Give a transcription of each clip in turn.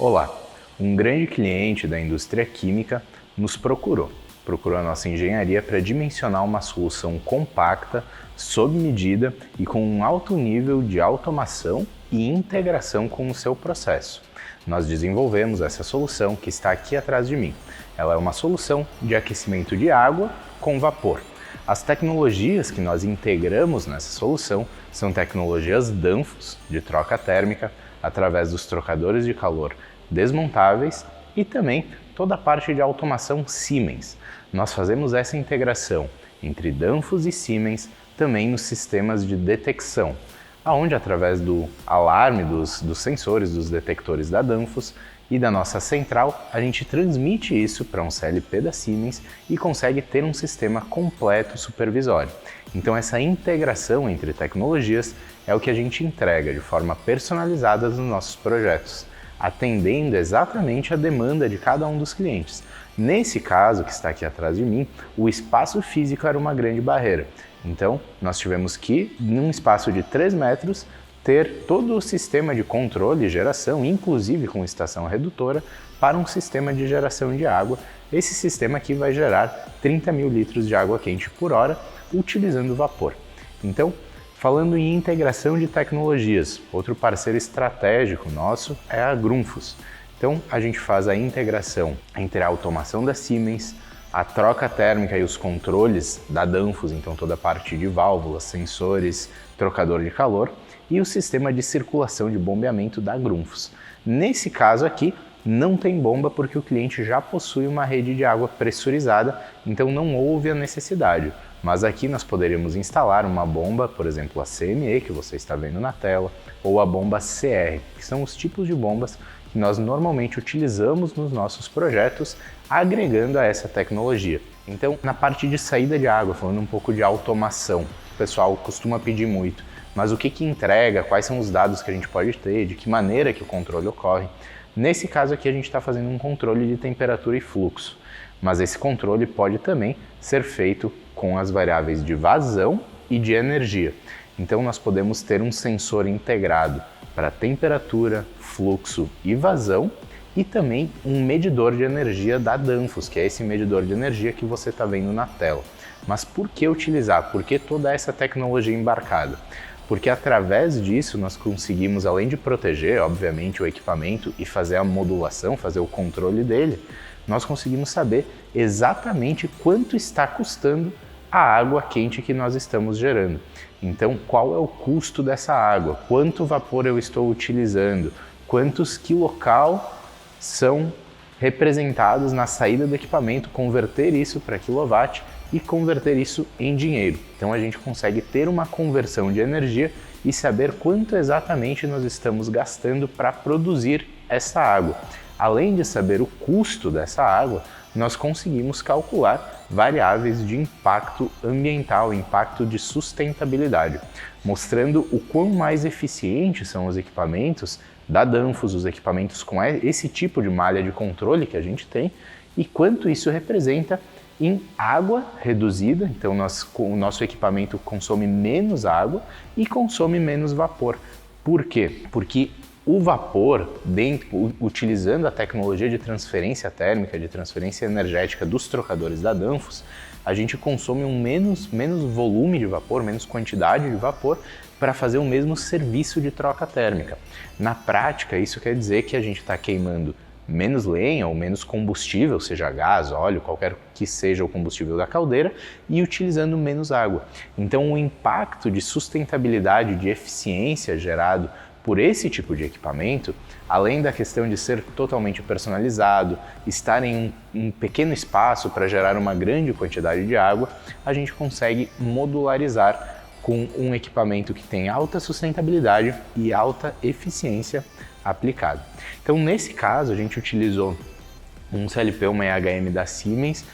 Olá, um grande cliente da indústria química nos procurou a nossa engenharia para dimensionar uma solução compacta, sob medida e com um alto nível de automação e integração com o seu processo. Nós desenvolvemos essa solução que está aqui atrás de mim. Ela é uma solução de aquecimento de água com vapor. As tecnologias que nós integramos nessa solução são tecnologias Danfoss, de troca térmica, através dos trocadores de calor desmontáveis e também toda a parte de automação Siemens. Nós fazemos essa integração entre Danfoss e Siemens também nos sistemas de detecção, onde através do alarme dos sensores, dos detectores da Danfoss e da nossa central, a gente transmite isso para um CLP da Siemens e consegue ter um sistema completo supervisório. Então essa integração entre tecnologias é o que a gente entrega de forma personalizada nos nossos projetos, atendendo exatamente a demanda de cada um dos clientes. Nesse caso, que está aqui atrás de mim, o espaço físico era uma grande barreira. Então, nós tivemos que, num espaço de 3 metros, ter todo o sistema de controle e geração, inclusive com estação redutora, para um sistema de geração de água. Esse sistema aqui vai gerar 30 mil litros de água quente por hora, utilizando vapor. Então, falando em integração de tecnologias, outro parceiro estratégico nosso é a Grundfos. Então, a gente faz a integração entre a automação da Siemens, a troca térmica e os controles da Danfoss, então toda a parte de válvulas, sensores, trocador de calor, e o sistema de circulação de bombeamento da Grundfos. Nesse caso aqui, não tem bomba porque o cliente já possui uma rede de água pressurizada, então não houve a necessidade. Mas aqui nós poderíamos instalar uma bomba, por exemplo a CME, que você está vendo na tela, ou a bomba CR, que são os tipos de bombas que nós normalmente utilizamos nos nossos projetos, agregando a essa tecnologia. Então, na parte de saída de água, falando um pouco de automação, o pessoal costuma pedir muito, mas o que entrega, quais são os dados que a gente pode ter, de que maneira que o controle ocorre. Nesse caso aqui a gente está fazendo um controle de temperatura e fluxo, mas esse controle pode também ser feito com as variáveis de vazão e de energia. Então nós podemos ter um sensor integrado para temperatura, fluxo e vazão e também um medidor de energia da Danfoss, que é esse medidor de energia que você está vendo na tela. Mas por que utilizar? Por que toda essa tecnologia embarcada? Porque através disso nós conseguimos, além de proteger, obviamente, o equipamento e fazer a modulação, fazer o controle dele, nós conseguimos saber exatamente quanto está custando a água quente que nós estamos gerando. Então, qual é o custo dessa água? Quanto vapor eu estou utilizando? Quantos quilocal são representados na saída do equipamento? Converter isso para quilowatt e converter isso em dinheiro. Então a gente consegue ter uma conversão de energia e saber quanto exatamente nós estamos gastando para produzir essa água. Além de saber o custo dessa água, nós conseguimos calcular variáveis de impacto ambiental, impacto de sustentabilidade, mostrando o quão mais eficientes são os equipamentos da Danfoss, os equipamentos com esse tipo de malha de controle que a gente tem e quanto isso representa em água reduzida. Então o nosso equipamento consome menos água e consome menos vapor. Por quê? Porque o vapor, utilizando a tecnologia de transferência térmica, de transferência energética dos trocadores da Danfoss, a gente consome menos volume de vapor, menos quantidade de vapor para fazer o mesmo serviço de troca térmica. Na prática, isso quer dizer que a gente está queimando menos lenha ou menos combustível, seja gás, óleo, qualquer que seja o combustível da caldeira, e utilizando menos água. Então o impacto de sustentabilidade, de eficiência gerado por esse tipo de equipamento, além da questão de ser totalmente personalizado, estar em um pequeno espaço para gerar uma grande quantidade de água, a gente consegue modularizar com um equipamento que tem alta sustentabilidade e alta eficiência aplicada. Então, nesse caso, a gente utilizou um CLP, uma EHM da Siemens,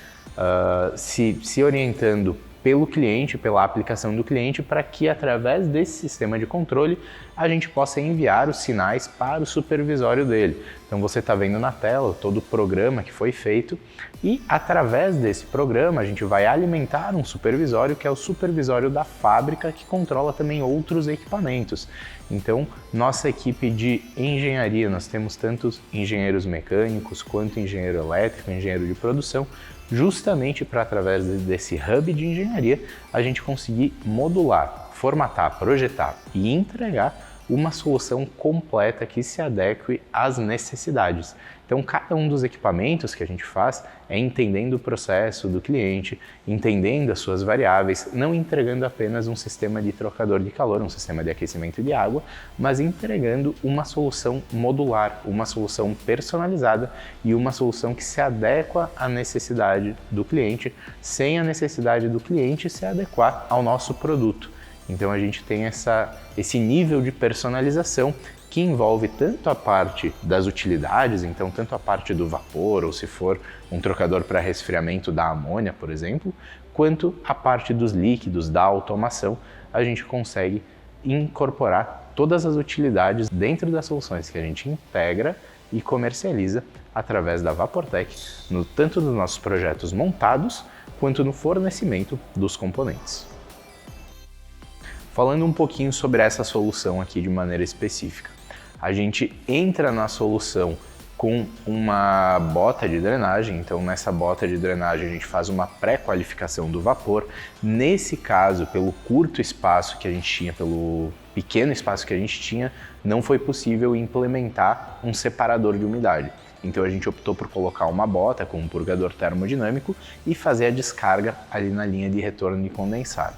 se orientando pelo cliente, pela aplicação do cliente, para que através desse sistema de controle a gente possa enviar os sinais para o supervisório dele. Então você está vendo na tela todo o programa que foi feito e através desse programa a gente vai alimentar um supervisório que é o supervisório da fábrica que controla também outros equipamentos. Então nossa equipe de engenharia, nós temos tantos engenheiros mecânicos quanto engenheiro elétrico, engenheiro de produção, justamente para através desse hub de engenharia a gente conseguir modular, formatar, projetar e entregar uma solução completa que se adeque às necessidades. Então, cada um dos equipamentos que a gente faz é entendendo o processo do cliente, entendendo as suas variáveis, não entregando apenas um sistema de trocador de calor, um sistema de aquecimento de água, mas entregando uma solução modular, uma solução personalizada e uma solução que se adequa à necessidade do cliente, sem a necessidade do cliente se adequar ao nosso produto. Então a gente tem esse nível de personalização que envolve tanto a parte das utilidades, então tanto a parte do vapor, ou se for um trocador para resfriamento da amônia, por exemplo, quanto a parte dos líquidos, da automação, a gente consegue incorporar todas as utilidades dentro das soluções que a gente integra e comercializa através da Vaportec, tanto nos nossos projetos montados, quanto no fornecimento dos componentes. Falando um pouquinho sobre essa solução aqui de maneira específica. A gente entra na solução com uma bota de drenagem, então nessa bota de drenagem a gente faz uma pré-qualificação do vapor. Nesse caso, pelo curto espaço que a gente tinha, pelo pequeno espaço que a gente tinha, não foi possível implementar um separador de umidade. Então a gente optou por colocar uma bota com um purgador termodinâmico e fazer a descarga ali na linha de retorno de condensado.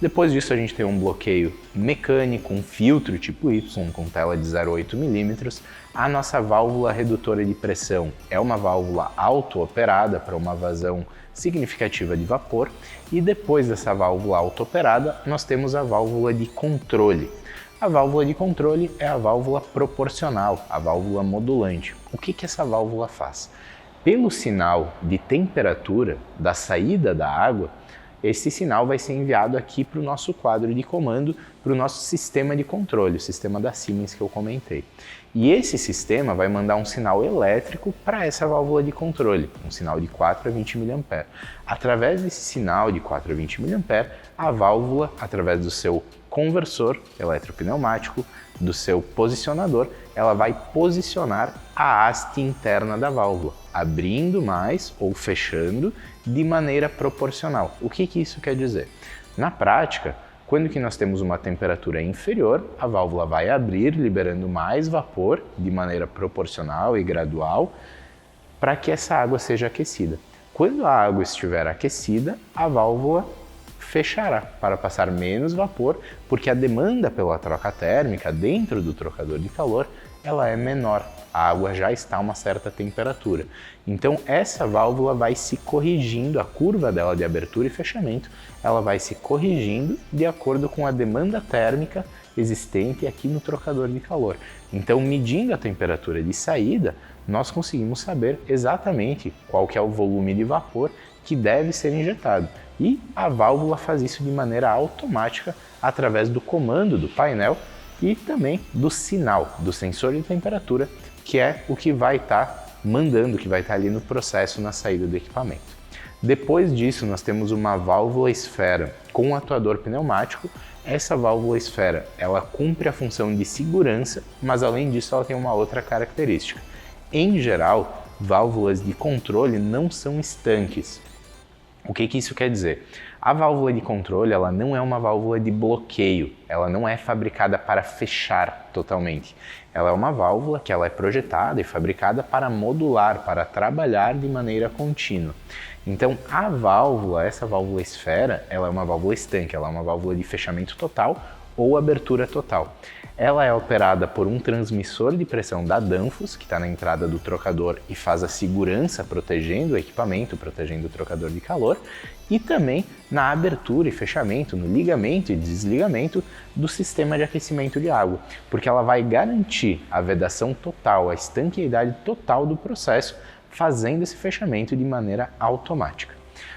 Depois disso a gente tem um bloqueio mecânico, um filtro tipo Y com tela de 0,8 mm. A nossa válvula redutora de pressão é uma válvula auto-operada para uma vazão significativa de vapor. E depois dessa válvula auto-operada nós temos a válvula de controle. A válvula de controle é a válvula proporcional, a válvula modulante. O que essa válvula faz? Pelo sinal de temperatura da saída da água, esse sinal vai ser enviado aqui para o nosso quadro de comando, para o nosso sistema de controle, o sistema da Siemens que eu comentei. E esse sistema vai mandar um sinal elétrico para essa válvula de controle, um sinal de 4 a 20 mA. Através desse sinal de 4 a 20 mA, a válvula, através do seu conversor eletropneumático, do seu posicionador, ela vai posicionar a haste interna da válvula, abrindo mais ou fechando de maneira proporcional. O que isso quer dizer? Na prática, quando que nós temos uma temperatura inferior, a válvula vai abrir, liberando mais vapor de maneira proporcional e gradual para que essa água seja aquecida. Quando a água estiver aquecida, a válvula fechará para passar menos vapor, porque a demanda pela troca térmica dentro do trocador de calor ela é menor. A água já está a uma certa temperatura. Então essa válvula vai se corrigindo, a curva dela de abertura e fechamento, ela vai se corrigindo de acordo com a demanda térmica existente aqui no trocador de calor. Então, medindo a temperatura de saída, nós conseguimos saber exatamente qual que é o volume de vapor que deve ser injetado. E a válvula faz isso de maneira automática através do comando do painel e também do sinal, do sensor de temperatura, que é o que vai estar mandando, que vai estar ali no processo na saída do equipamento. Depois disso, nós temos uma válvula esfera com um atuador pneumático. Essa válvula esfera, ela cumpre a função de segurança, mas além disso ela tem uma outra característica. Em geral, válvulas de controle não são estanques. O que isso quer dizer? A válvula de controle ela não é uma válvula de bloqueio, ela não é fabricada para fechar totalmente. Ela é uma válvula que ela é projetada e fabricada para modular, para trabalhar de maneira contínua. Então a válvula, essa válvula esfera, ela é uma válvula estanque, ela é uma válvula de fechamento total ou abertura total. Ela é operada por um transmissor de pressão da Danfoss, que está na entrada do trocador e faz a segurança protegendo o equipamento, protegendo o trocador de calor, e também na abertura e fechamento, no ligamento e desligamento do sistema de aquecimento de água, porque ela vai garantir a vedação total, a estanqueidade total do processo, fazendo esse fechamento de maneira automática.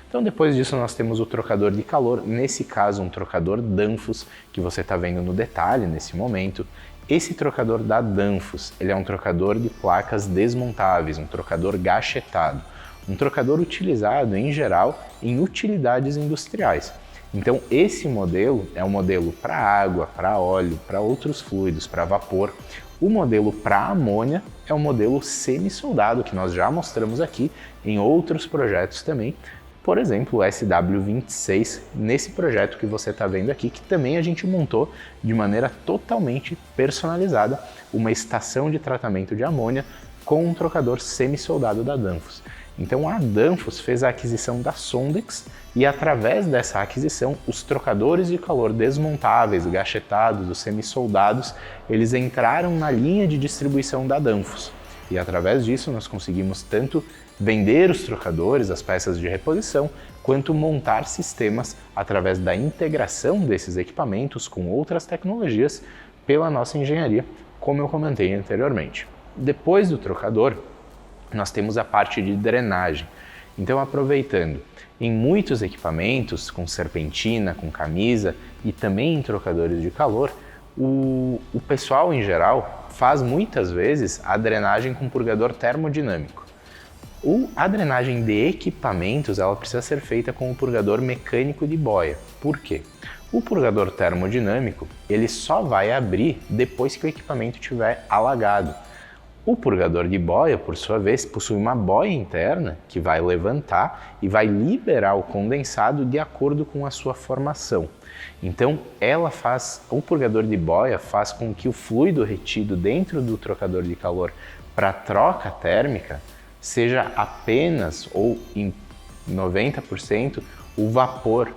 Então depois disso nós temos o trocador de calor, nesse caso um trocador Danfoss, que você está vendo no detalhe nesse momento. Esse trocador da Danfoss, ele é um trocador de placas desmontáveis, um trocador gachetado, um trocador utilizado em geral em utilidades industriais. Então esse modelo é um modelo para água, para óleo, para outros fluidos, para vapor. O modelo para amônia é um modelo semi-soldado que nós já mostramos aqui em outros projetos também. Por exemplo, o SW26, nesse projeto que você está vendo aqui, que também a gente montou de maneira totalmente personalizada uma estação de tratamento de amônia com um trocador semi-soldado da Danfoss. Então a Danfoss fez a aquisição da Sondex e através dessa aquisição os trocadores de calor desmontáveis, gachetados, os semi-soldados, eles entraram na linha de distribuição da Danfoss. E através disso nós conseguimos tanto vender os trocadores, as peças de reposição, quanto montar sistemas através da integração desses equipamentos com outras tecnologias pela nossa engenharia, como eu comentei anteriormente. Depois do trocador, nós temos a parte de drenagem. Então, aproveitando, em muitos equipamentos, com serpentina, com camisa e também em trocadores de calor, o pessoal em geral faz muitas vezes a drenagem com purgador termodinâmico. A drenagem de equipamentos ela precisa ser feita com o purgador mecânico de boia. Por quê? O purgador termodinâmico ele só vai abrir depois que o equipamento estiver alagado. O purgador de boia, por sua vez, possui uma boia interna que vai levantar e vai liberar o condensado de acordo com a sua formação. Então, o purgador de boia faz com que o fluido retido dentro do trocador de calor para troca térmica seja apenas ou em 90% o vapor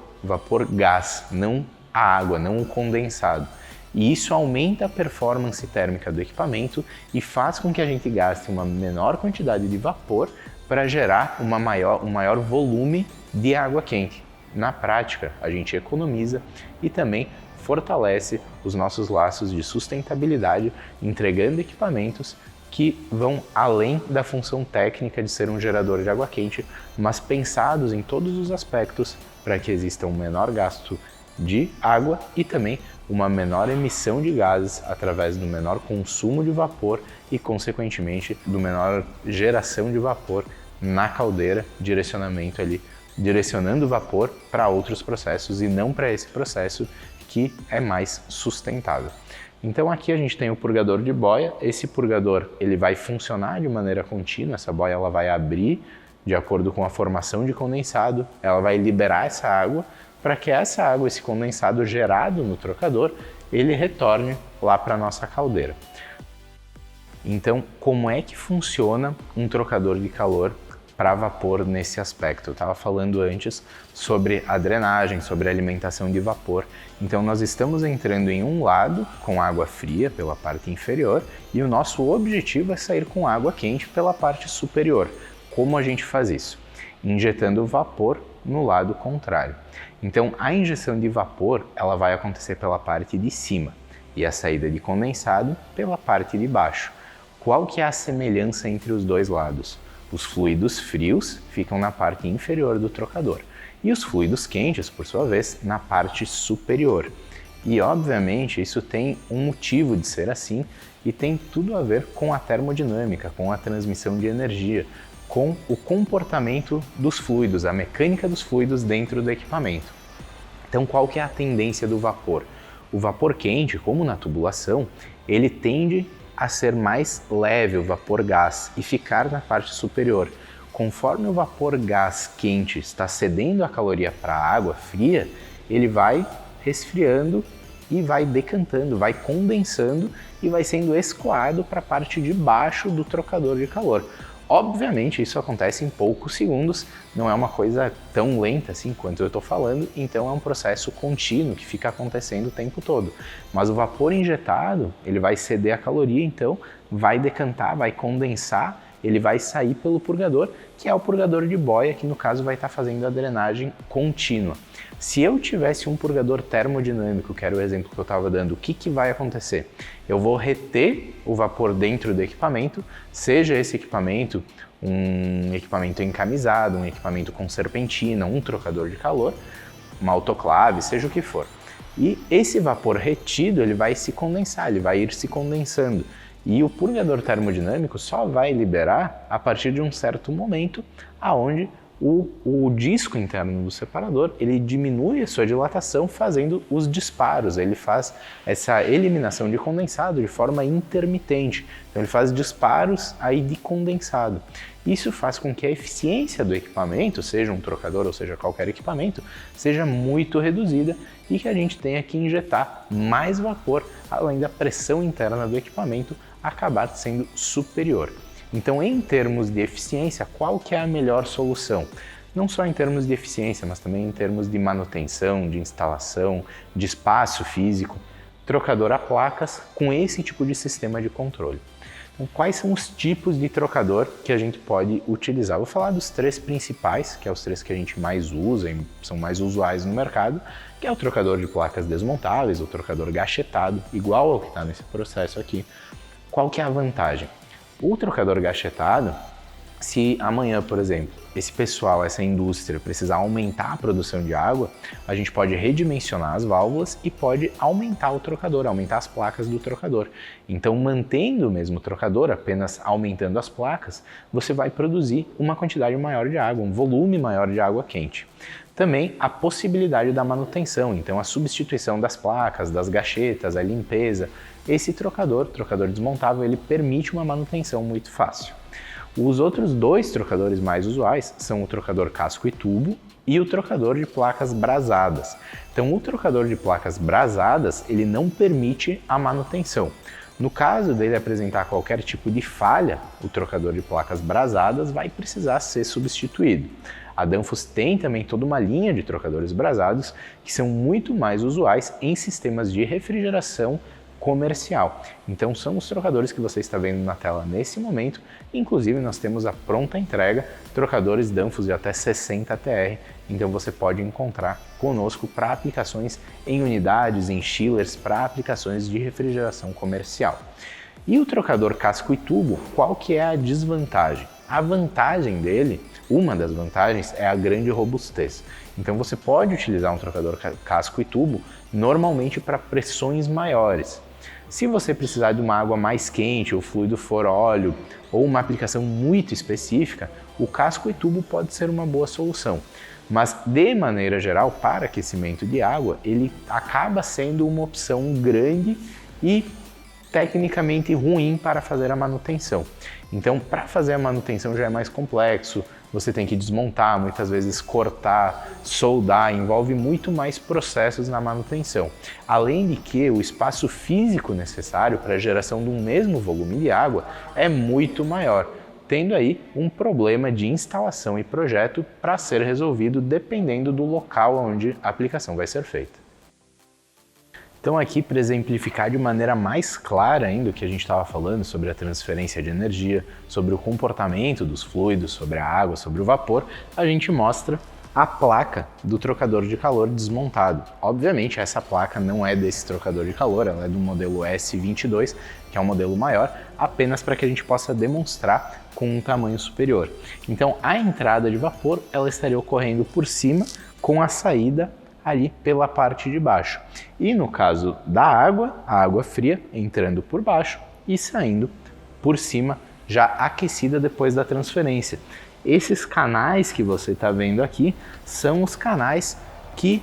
gás, não a água, não o condensado. E isso aumenta a performance térmica do equipamento e faz com que a gente gaste uma menor quantidade de vapor para gerar um maior volume de água quente. Na prática, a gente economiza e também fortalece os nossos laços de sustentabilidade, entregando equipamentos que vão além da função técnica de ser um gerador de água quente, mas pensados em todos os aspectos para que exista um menor gasto de água e também uma menor emissão de gases através do menor consumo de vapor e, consequentemente, do menor geração de vapor na caldeira, direcionando o vapor para outros processos e não para esse processo que é mais sustentável. Então aqui a gente tem o purgador de boia. Esse purgador ele vai funcionar de maneira contínua, essa boia ela vai abrir de acordo com a formação de condensado, ela vai liberar essa água para que essa água, esse condensado gerado no trocador, ele retorne lá para a nossa caldeira. Então, como é que funciona um trocador de calor para vapor nesse aspecto? Eu estava falando antes sobre a drenagem, sobre a alimentação de vapor. Então nós estamos entrando em um lado com água fria pela parte inferior e o nosso objetivo é sair com água quente pela parte superior. Como a gente faz isso? Injetando vapor no lado contrário. Então a injeção de vapor ela vai acontecer pela parte de cima e a saída de condensado pela parte de baixo. Qual que é a semelhança entre os dois lados? Os fluidos frios ficam na parte inferior do trocador e os fluidos quentes, por sua vez, na parte superior. E, obviamente, isso tem um motivo de ser assim e tem tudo a ver com a termodinâmica, com a transmissão de energia, com o comportamento dos fluidos, a mecânica dos fluidos dentro do equipamento. Então, qual que é a tendência do vapor? O vapor quente, como na tubulação, ele tende a ser mais leve, o vapor gás, e ficar na parte superior. Conforme o vapor gás quente está cedendo a caloria para a água fria, ele vai resfriando e vai decantando, vai condensando e vai sendo escoado para a parte de baixo do trocador de calor. Obviamente isso acontece em poucos segundos, não é uma coisa tão lenta assim quanto eu estou falando, então é um processo contínuo que fica acontecendo o tempo todo. Mas o vapor injetado, ele vai ceder a caloria, então vai decantar, vai condensar ele vai sair pelo purgador, que é o purgador de boia, que no caso vai estar fazendo a drenagem contínua. Se eu tivesse um purgador termodinâmico, que era o exemplo que eu estava dando, o que vai acontecer? Eu vou reter o vapor dentro do equipamento, seja esse equipamento um equipamento encamisado, um equipamento com serpentina, um trocador de calor, uma autoclave, seja o que for. E esse vapor retido, ele vai se condensar, ele vai ir se condensando. E o purgador termodinâmico só vai liberar a partir de um certo momento aonde o disco interno do separador, ele diminui a sua dilatação fazendo os disparos, ele faz essa eliminação de condensado de forma intermitente, então ele faz disparos aí de condensado. Isso faz com que a eficiência do equipamento, seja um trocador ou seja qualquer equipamento, seja muito reduzida e que a gente tenha que injetar mais vapor, além da pressão interna do equipamento acabar sendo superior. Então, em termos de eficiência, qual que é a melhor solução? Não só em termos de eficiência, mas também em termos de manutenção, de instalação, de espaço físico, trocador a placas com esse tipo de sistema de controle. Então, quais são os tipos de trocador que a gente pode utilizar? Vou falar dos 3 principais, que é os 3 que a gente mais usa e são mais usuais no mercado, que é o trocador de placas desmontáveis, o trocador gachetado, igual ao que está nesse processo aqui. Qual que é a vantagem? O trocador gachetado, se amanhã, por exemplo, esse pessoal, essa indústria precisar aumentar a produção de água, a gente pode redimensionar as válvulas e pode aumentar o trocador, aumentar as placas do trocador. Então, mantendo o mesmo trocador, apenas aumentando as placas, você vai produzir uma quantidade maior de água, um volume maior de água quente. Também a possibilidade da manutenção, então a substituição das placas, das gachetas, a limpeza. Esse trocador desmontável, ele permite uma manutenção muito fácil. Os outros 2 trocadores mais usuais são o trocador casco e tubo e o trocador de placas brasadas. Então, o trocador de placas brasadas, ele não permite a manutenção. No caso dele apresentar qualquer tipo de falha, o trocador de placas brasadas vai precisar ser substituído. A Danfoss tem também toda uma linha de trocadores brasados que são muito mais usuais em sistemas de refrigeração comercial. Então são os trocadores que você está vendo na tela nesse momento. Inclusive nós temos a pronta entrega, trocadores Danfoss de até 60 TR, então você pode encontrar conosco para aplicações em unidades, em chillers, para aplicações de refrigeração comercial. E o trocador casco e tubo, qual que é a desvantagem? A vantagem dele, uma das vantagens, é a grande robustez. Então você pode utilizar um trocador casco e tubo normalmente para pressões maiores. Se você precisar de uma água mais quente, o fluido for óleo, ou uma aplicação muito específica, o casco e tubo pode ser uma boa solução. Mas, de maneira geral, para aquecimento de água, ele acaba sendo uma opção grande e tecnicamente ruim para fazer a manutenção. Então, para fazer a manutenção já é mais complexo, você tem que desmontar, muitas vezes cortar, soldar, envolve muito mais processos na manutenção. Além de que o espaço físico necessário para a geração de um mesmo volume de água é muito maior, tendo aí um problema de instalação e projeto para ser resolvido dependendo do local onde a aplicação vai ser feita. Então aqui, para exemplificar de maneira mais clara ainda o que a gente estava falando sobre a transferência de energia, sobre o comportamento dos fluidos, sobre a água, sobre o vapor, a gente mostra a placa do trocador de calor desmontado. Obviamente essa placa não é desse trocador de calor, ela é do modelo S22, que é um modelo maior, apenas para que a gente possa demonstrar com um tamanho superior. Então a entrada de vapor ela estaria ocorrendo por cima com a saída ali pela parte de baixo. E no caso da água, a água fria entrando por baixo e saindo por cima, já aquecida depois da transferência. Esses canais que você está vendo aqui são os canais que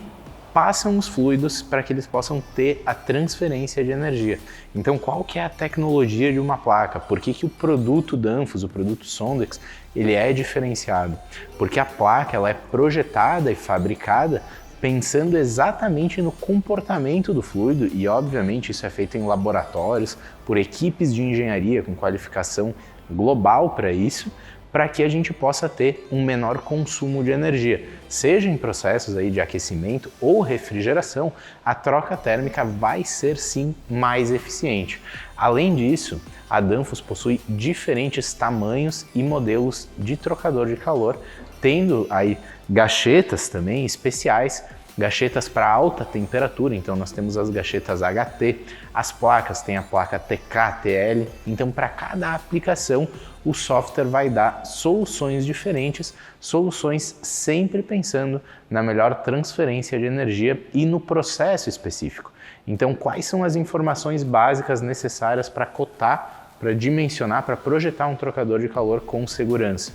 passam os fluidos para que eles possam ter a transferência de energia. Então, qual que é a tecnologia de uma placa? Por que o produto Danfoss, o produto Sondex, ele é diferenciado? Porque a placa ela é projetada e fabricada pensando exatamente no comportamento do fluido e, obviamente, isso é feito em laboratórios, por equipes de engenharia com qualificação global para isso, para que a gente possa ter um menor consumo de energia. Seja em processos aí de aquecimento ou refrigeração, a troca térmica vai ser sim mais eficiente. Além disso, a Danfoss possui diferentes tamanhos e modelos de trocador de calor, tendo aí gachetas também especiais, gachetas para alta temperatura, então nós temos as gachetas HT, as placas tem a placa TK, TL, então para cada aplicação o software vai dar soluções diferentes, soluções sempre pensando na melhor transferência de energia e no processo específico. Então quais são as informações básicas necessárias para cotar, para dimensionar, para projetar um trocador de calor com segurança?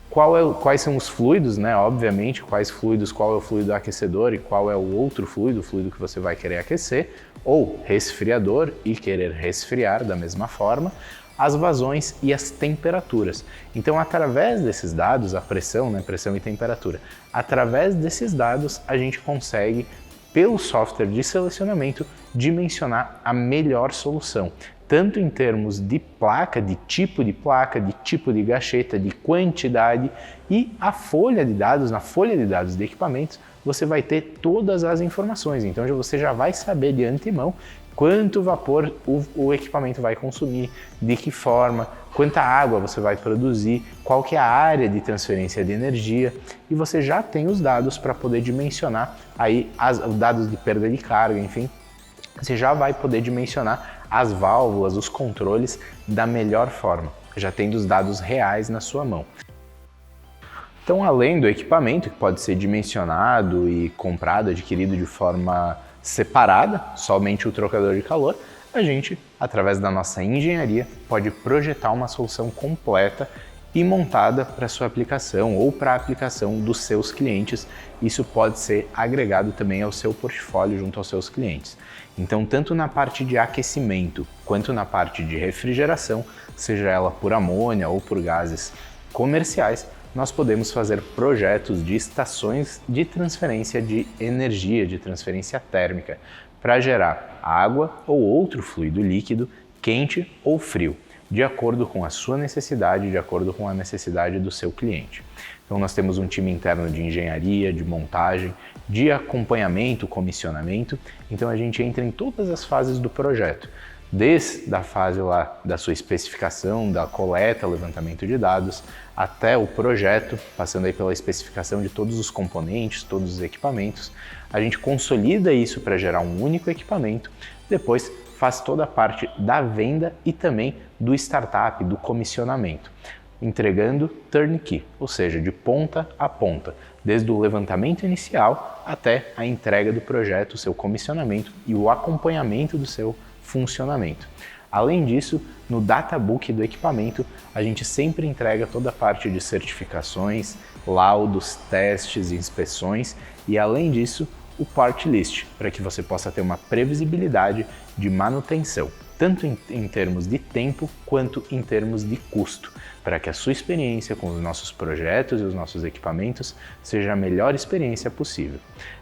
Quais são os fluidos, né? Obviamente, quais fluidos, qual é o fluido aquecedor e qual é o outro fluido, o fluido que você vai querer aquecer, ou resfriador e querer resfriar da mesma forma, as vazões e as temperaturas. Então, através desses dados, a pressão, né? Pressão e temperatura, através desses dados a gente consegue, pelo software de selecionamento, dimensionar a melhor solução, tanto em termos de placa, de tipo de gacheta, de quantidade, e a folha de dados, na folha de dados de equipamentos, você vai ter todas as informações. Então você já vai saber de antemão quanto vapor o equipamento vai consumir, de que forma, quanta água você vai produzir, qual que é a área de transferência de energia, e você já tem os dados para poder dimensionar aí os dados de perda de carga, enfim, você já vai poder dimensionar as válvulas, os controles da melhor forma, já tendo os dados reais na sua mão. Então, além do equipamento, que pode ser dimensionado e comprado, adquirido de forma separada, somente o trocador de calor, a gente, através da nossa engenharia, pode projetar uma solução completa e montada para sua aplicação ou para a aplicação dos seus clientes. Isso pode ser agregado também ao seu portfólio junto aos seus clientes. Então, tanto na parte de aquecimento quanto na parte de refrigeração, seja ela por amônia ou por gases comerciais, nós podemos fazer projetos de estações de transferência de energia, de transferência térmica, para gerar água ou outro fluido líquido, quente ou frio, de acordo com a sua necessidade, de acordo com a necessidade do seu cliente. Então nós temos um time interno de engenharia, de montagem, de acompanhamento, comissionamento, então a gente entra em todas as fases do projeto, desde a fase lá da sua especificação, da coleta, levantamento de dados, até o projeto, passando aí pela especificação de todos os componentes, todos os equipamentos. A gente consolida isso para gerar um único equipamento, depois faz toda a parte da venda e também do startup, do comissionamento, entregando turnkey, ou seja, de ponta a ponta, desde o levantamento inicial até a entrega do projeto, o seu comissionamento e o acompanhamento do seu funcionamento. Além disso, no databook do equipamento, a gente sempre entrega toda a parte de certificações, laudos, testes e inspeções, e além disso, o part list, para que você possa ter uma previsibilidade de manutenção, tanto em termos de tempo quanto em termos de custo, para que a sua experiência com os nossos projetos e os nossos equipamentos seja a melhor experiência possível.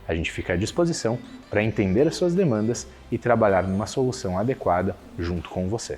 A gente fica à disposição para entender as suas demandas e trabalhar numa solução adequada junto com você.